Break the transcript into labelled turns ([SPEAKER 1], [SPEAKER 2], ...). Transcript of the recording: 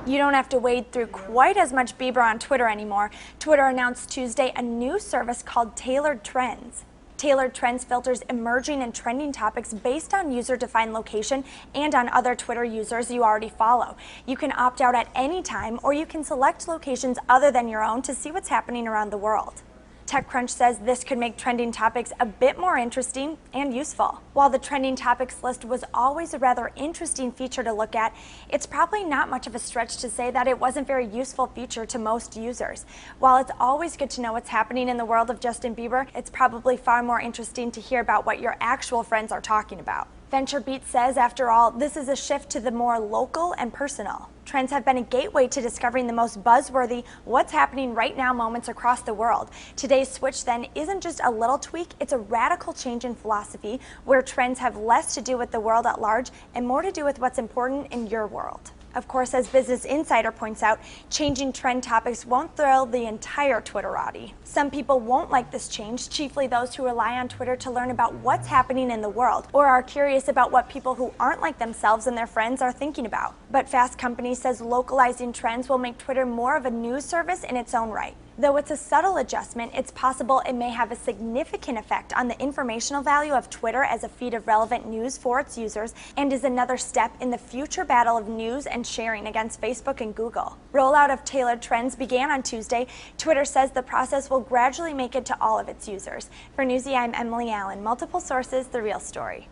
[SPEAKER 1] You don't have to wade through quite as much Bieber on Twitter anymore. Twitter announced Tuesday a new service called Tailored Trends. Tailored Trends filters emerging and trending topics based on user-defined location and on other Twitter users you already follow. You can opt out at any time, or you can select locations other than your own to see what's happening around the world. TechCrunch says this could make trending topics a bit more interesting and useful. While the trending topics list was always a rather interesting feature to look at, it's probably not much of a stretch to say that it wasn't a very useful feature to most users. While it's always good to know what's happening in the world of Justin Bieber, it's probably far more interesting to hear about what your actual friends are talking about. VentureBeat says, after all, this is a shift to the more local and personal. Trends have been a gateway to discovering the most buzzworthy, what's happening right now moments across the world. Today's switch then isn't just a little tweak, it's a radical change in philosophy where trends have less to do with the world at large and more to do with what's important in your world. Of course, as Business Insider points out, changing trend topics won't thrill the entire Twitterati. Some people won't like this change, chiefly those who rely on Twitter to learn about what's happening in the world, or are curious about what people who aren't like themselves and their friends are thinking about. But Fast Company says localizing trends will make Twitter more of a news service in its own right. Though it's a subtle adjustment, it's possible it may have a significant effect on the informational value of Twitter as a feed of relevant news for its users, and is another step in the future battle of news and sharing against Facebook and Google. Rollout of Tailored Trends began on Tuesday. Twitter says the process will gradually make it to all of its users. For Newsy, I'm Emily Allen. Multiple sources, the real story.